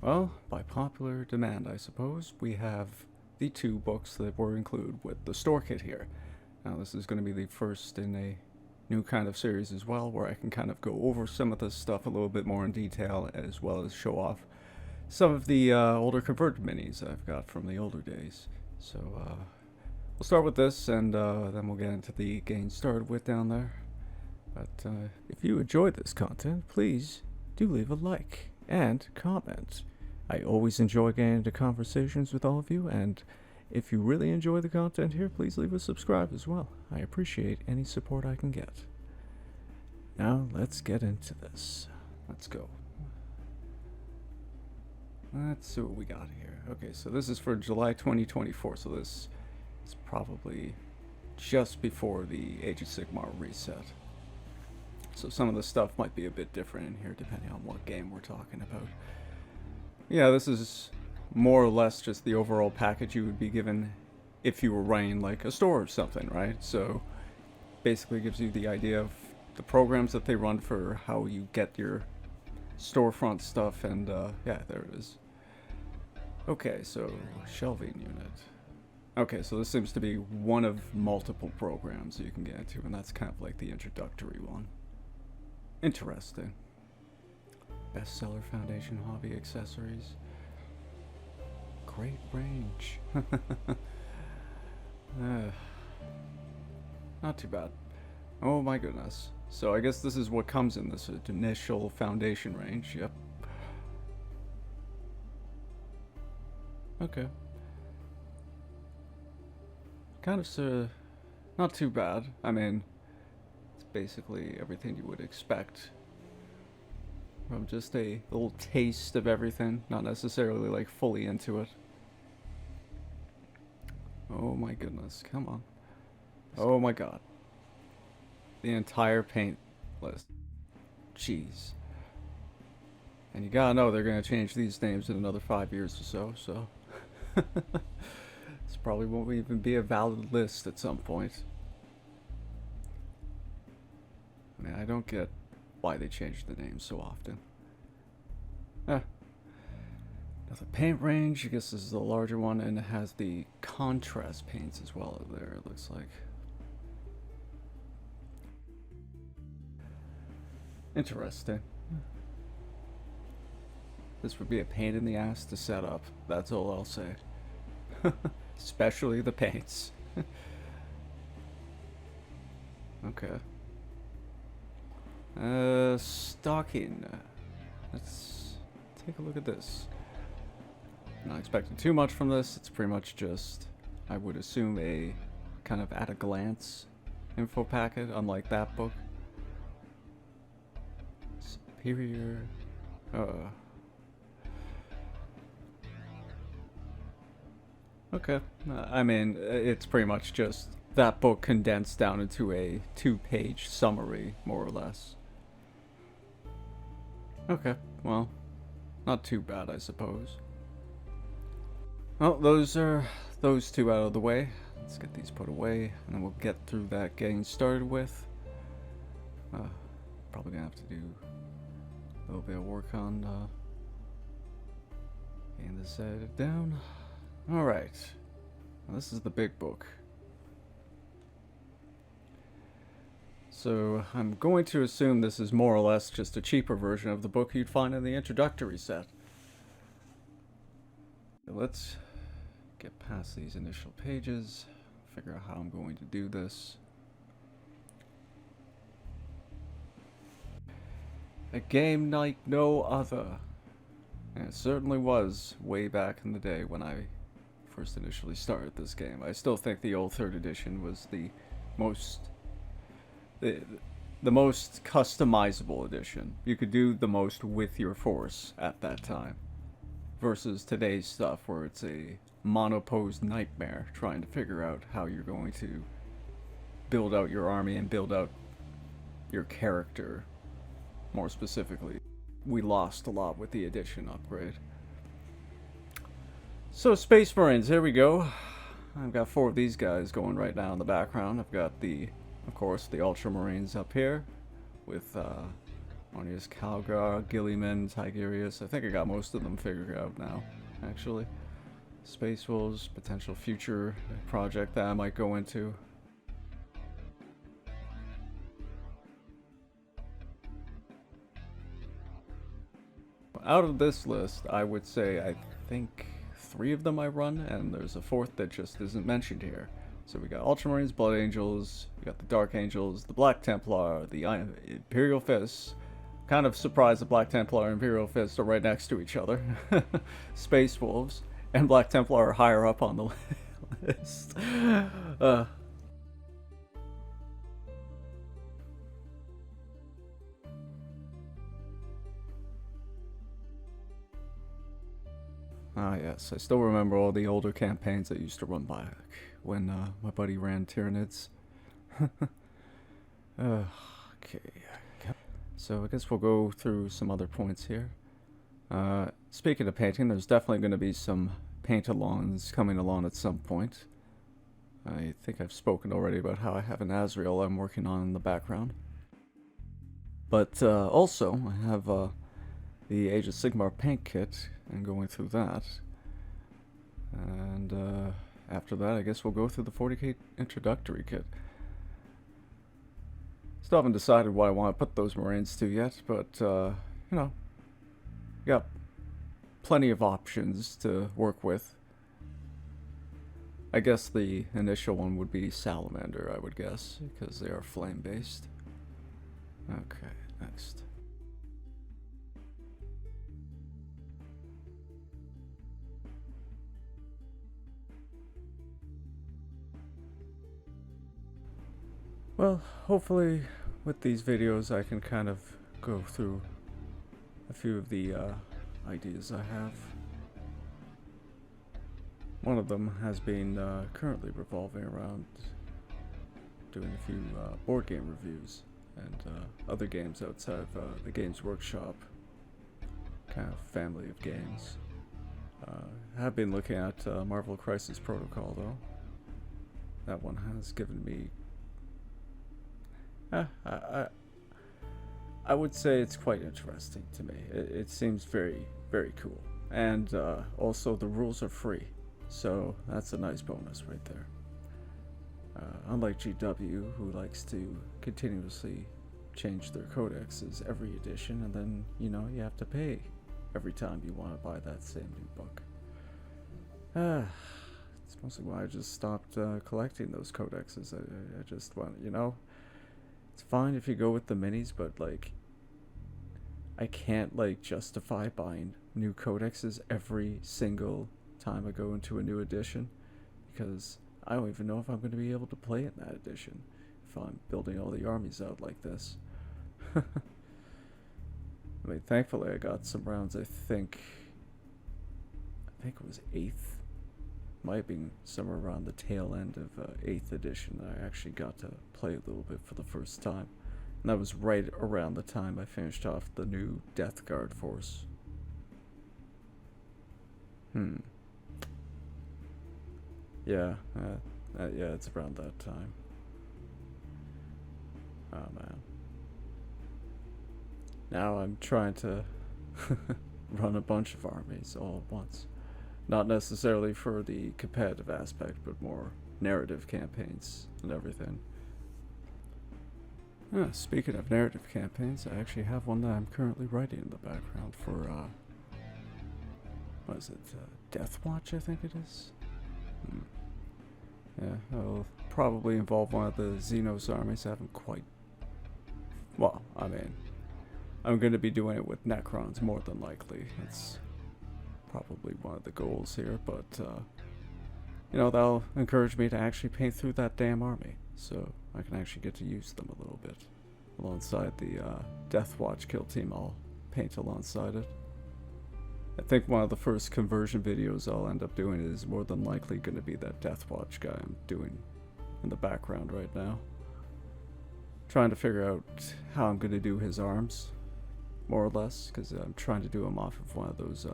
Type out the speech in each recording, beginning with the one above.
Well, by popular demand, I suppose, we have the two books that were included with the store kit here. Now, this is going to be the first in a new kind of series as well, where I can kind of go over some of this stuff a little bit more in detail, as well as show off some of the older converted minis I've got from the older days. So, we'll start with this, and then we'll get into the getting started with down there. But if you enjoyed this content, please do leave a like and comment. I always enjoy getting into conversations with all of you, and if you really enjoy the content here, please leave a subscribe as well. I appreciate any support I can get. Now, let's get into this. Let's go. Let's see what we got here. Okay, so this is for July 2024, so this is probably just before the Age of Sigmar reset. So some of the stuff might be a bit different in here depending on what game we're talking about. Yeah, this is more or less just the overall package you would be given if you were running like a store or something, right? So basically gives you the idea of the programs that they run for how you get your storefront stuff, and yeah, there it is. Okay, so shelving unit. Okay, so this seems to be one of multiple programs that you can get into, and that's kind of like the introductory one. Interesting. Bestseller Foundation Hobby Accessories. Great range. Not too bad. Oh my goodness. So I guess this is what comes in this initial foundation range. Yep. Okay. Kind of not too bad. I mean, it's basically everything you would expect from just a little taste of everything, not necessarily like fully into it. Oh my goodness, come on. Oh my god. The entire paint list. Jeez. And you gotta know they're gonna change these names in another 5 years or so. This probably won't even be a valid list at some point. I mean, I don't get why they change the names so often. Now the paint range, I guess this is the larger one, and it has the contrast paints as well there, it looks like. Interesting. This would be a pain in the ass to set up, that's all I'll say. Especially the paints. Okay. Stocking. Let's take a look at this. Not expecting too much from this. It's pretty much just, I would assume, a kind of at a glance info packet, unlike that book. Superior. Okay. I mean, it's pretty much just that book condensed down into a 2-page summary, more or less. Okay, well, not too bad, I suppose. Well, those are those two out of the way. Let's get these put away, and then we'll get through that getting started with. Probably gonna have to do a little bit of work on getting this edited down. Alright, this is the big book. So I'm going to assume this is more or less just a cheaper version of the book you'd find in the introductory set. Let's get past these initial pages, figure out how I'm going to do this. A game like no other. And it certainly was way back in the day when I first initially started this game. I still think the old 3rd edition was the most customizable edition. You could do the most with your force at that time, versus today's stuff where it's a monoposed nightmare trying to figure out how you're going to build out your army and build out your character. More specifically, we lost a lot with the edition upgrade. So Space Marines, here we go. I've got 4 of these guys going right now in the background. I've got of course, the Ultramarines up here with Marnius Calgar, Gilliman, Tigerius. I think I got most of them figured out now, actually. Space Wolves, potential future project that I might go into. Out of this list, I would say I think 3 of them I run, and there's a 4th that just isn't mentioned here. So we got Ultramarines, Blood Angels, we got the Dark Angels, the Black Templar, the Imperial Fists. Kind of surprised the Black Templar and Imperial Fist are right next to each other. Space Wolves and Black Templar are higher up on the list. Ah, yes, I still remember all the older campaigns I used to run back when my buddy ran Tyranids. Okay, so I guess we'll go through some other points here. Speaking of painting, there's definitely going to be some paint-alongs coming along at some point. I think I've spoken already about how I have an Azrael I'm working on in the background. But also, I have the Age of Sigmar paint kit, and going through that. And after that, I guess we'll go through the 40k introductory kit. Still haven't decided what I want to put those Marines to yet, but, you know, got plenty of options to work with. I guess the initial one would be Salamander, I would guess, because they are flame-based. Okay, next. Well, hopefully with these videos I can kind of go through a few of the ideas I have. One of them has been currently revolving around doing a few board game reviews and other games outside of the Games Workshop kind of family of games. I have been looking at Marvel Crisis Protocol though. That one has given me I would say it's quite interesting to me. It seems very, very cool. And also the rules are free, so that's a nice bonus right there. Unlike GW, who likes to continuously change their codexes every edition, and then, you know, you have to pay every time you want to buy that same new book. It's mostly why I just stopped collecting those codexes. I just want, you know, it's fine if you go with the minis, but like, I can't like justify buying new codexes every single time I go into a new edition, because I don't even know if I'm going to be able to play in that edition if I'm building all the armies out like this. I mean, thankfully I got some rounds. I think it was 8th. Might have been somewhere around the tail end of 8th edition that I actually got to play a little bit for the first time. And that was right around the time I finished off the new Death Guard force. Yeah, yeah, it's around that time. Oh man. Now I'm trying to run a bunch of armies all at once. Not necessarily for the competitive aspect, but more narrative campaigns and everything. Speaking of narrative campaigns, I actually have one that I'm currently writing in the background for, what is it, Death Watch, I think it is? Yeah, it'll probably involve one of the Xenos armies. I haven't quite... Well, I mean, I'm going to be doing it with Necrons more than likely. It's probably one of the goals here, but, you know, that'll encourage me to actually paint through that damn army, so I can actually get to use them a little bit. Alongside the Death Watch kill team, I'll paint alongside it. I think one of the first conversion videos I'll end up doing is more than likely going to be that Death Watch guy I'm doing in the background right now. Trying to figure out how I'm going to do his arms, more or less, because I'm trying to do him off of one of those,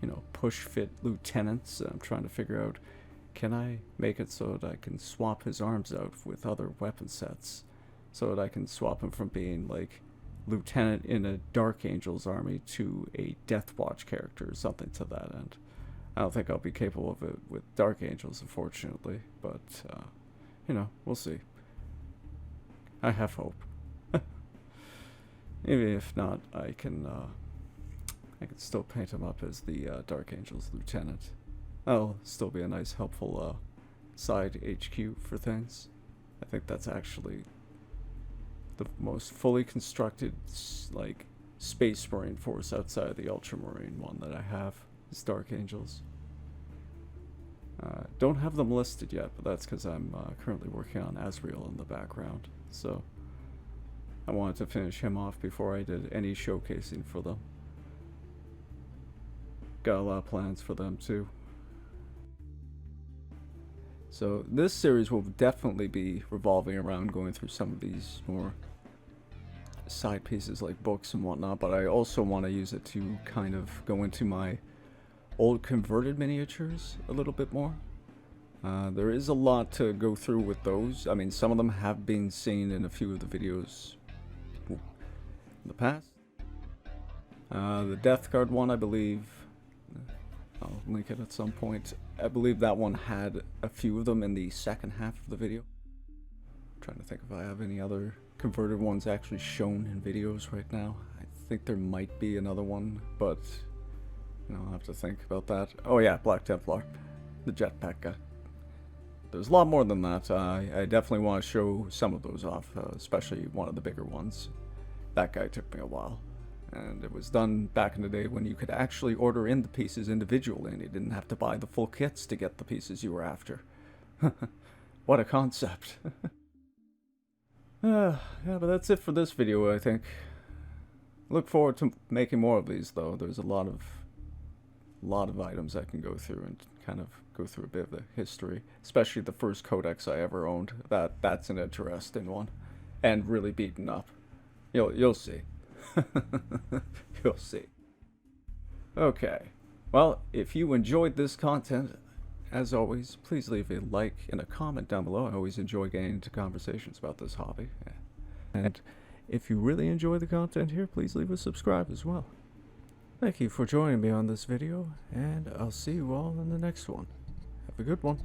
you know, push-fit lieutenants. I'm trying to figure out, can I make it so that I can swap his arms out with other weapon sets, so that I can swap him from being, like, lieutenant in a Dark Angel's army to a Death Watch character or something to that end. I don't think I'll be capable of it with Dark Angels, unfortunately, but, you know, we'll see. I have hope. Maybe if not, I can still paint him up as the Dark Angel's lieutenant. That'll still be a nice, helpful side HQ for things. I think that's actually the most fully constructed, like, Space Marine force outside of the Ultramarine one that I have, is Dark Angels. Don't have them listed yet, but that's because I'm currently working on Azrael in the background, so I wanted to finish him off before I did any showcasing for them. Got a lot of plans for them too. So this series will definitely be revolving around going through some of these more side pieces like books and whatnot, but I also want to use it to kind of go into my old converted miniatures a little bit more. There is a lot to go through with those. I mean, some of them have been seen in a few of the videos in the past. The Death Guard one, I believe, I'll link it at some point. I believe that one had a few of them in the second half of the video. I'm trying to think if I have any other converted ones actually shown in videos right now. I think there might be another one, but you know, I'll have to think about that. Oh yeah, Black Templar, the jetpack guy. There's a lot more than that. I definitely want to show some of those off, especially one of the bigger ones. That guy took me a while. And it was done back in the day when you could actually order in the pieces individually and you didn't have to buy the full kits to get the pieces you were after. What a concept. Yeah, but that's it for this video, I think. Look forward to making more of these, though. There's a lot of items I can go through and kind of go through a bit of the history, especially the first codex I ever owned. That's an interesting one, and really beaten up. You'll see. You'll see. Okay. Well, if you enjoyed this content, as always, please leave a like and a comment down below. I always enjoy getting into conversations about this hobby. And if you really enjoy the content here, please leave a subscribe as well. Thank you for joining me on this video, and I'll see you all in the next one. Have a good one.